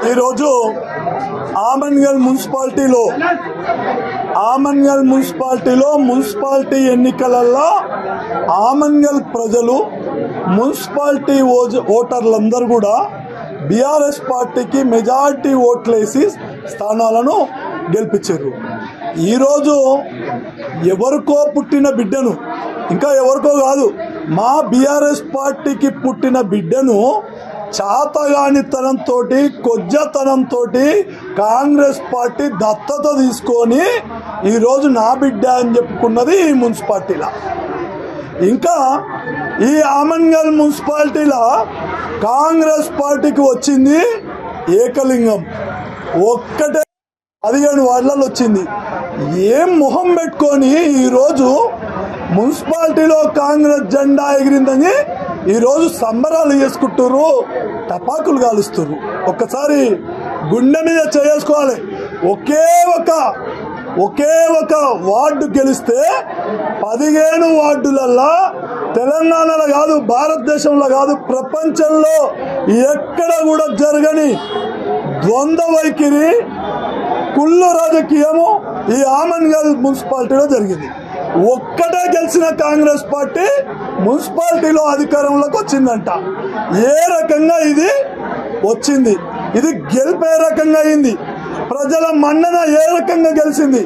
ఈరోజు ఆమన్గల్ మున్సిపాలిటీలో మున్సిపాలిటీ ఎన్నికలలో ఆమన్గల్ ప్రజలు మున్సిపాలిటీ ఓటర్లందరూ కూడా బీఆర్ఎస్ పార్టీకి మెజారిటీ ఓట్లేసి స్థానాలను గెలిపించారు. ఈరోజు ఎవరికో పుట్టిన బిడ్డను, ఇంకా ఎవరికో కాదు, మా బీఆర్ఎస్ పార్టీకి పుట్టిన బిడ్డను చాతగానితనంతో కొజ్జతనంతో కాంగ్రెస్ పార్టీ దత్తత తీసుకొని ఈరోజు నా బిడ్డ అని చెప్పుకున్నది ఈ మున్సిపాలిటీలో. ఇంకా ఈ ఆమన్గల్ మున్సిపాలిటీలో కాంగ్రెస్ పార్టీకి వచ్చింది ఏకలింగం, ఒక్కటే 15 వార్డులలో వచ్చింది. ఏం మొహం పెట్టుకొని ఈరోజు మున్సిపాలిటీలో కాంగ్రెస్ జెండా ఎగిరిందని ఈరోజు సంబరాలు చేసుకుంటున్నారు, టపాకులు కాలుస్తున్నారు. ఒక్కసారి గుండె మీద చేసుకోవాలి. ఒకే ఒక వార్డు గెలిస్తే 15 వార్డులల్లో తెలంగాణలో కాదు, భారతదేశంలో కాదు, ప్రపంచంలో ఎక్కడ కూడా జరగని ద్వంద్వ వైఖరి, కుళ్ళు రాజకీయము ఈ ఆమన్గల్ మున్సిపాలిటీలో జరిగింది. ఒక్కటే గెలిచిన కాంగ్రెస్ పార్టీ మున్సిపాలిటీలో అధికారంలోకి వచ్చిందంట. ఏ రకంగా ఇది వచ్చింది? ఇది గెలిపే రకంగా అయింది. ప్రజల మన్నన ఏ రకంగా గెలిచింది?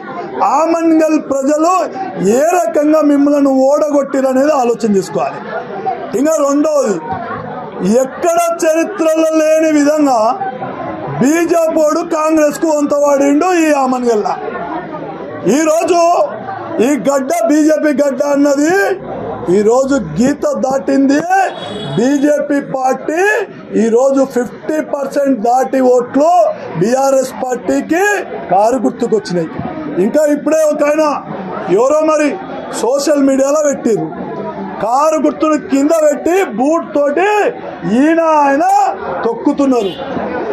ఆమన్గల్ ప్రజలు ఏ రకంగా మిమ్మల్ని ఓడగొట్టిరనేది ఆలోచన చేసుకోవాలి. ఇంకా రెండవది, ఎక్కడ చరిత్రలో లేని విధంగా బీజేపీ కాంగ్రెస్కు వంత వాడిండు ఈ ఆమన్గల్లా. ఈరోజు ఈ గడ్డ బీజేపీ గడ్డ అన్నది ఈరోజు గీత దాటింది. బీజేపీ పార్టీ ఈరోజు 50% దాటి ఓట్లు బీఆర్ఎస్ పార్టీకి కారు గుర్తుకొచ్చినాయి. ఇంకా ఇప్పుడే ఒక ఆయన ఎవరో మరి సోషల్ మీడియాలో పెట్టిరు, కారు గుర్తును కింద పెట్టి బూట్ తోటి ఆయన తొక్కుతున్నారు.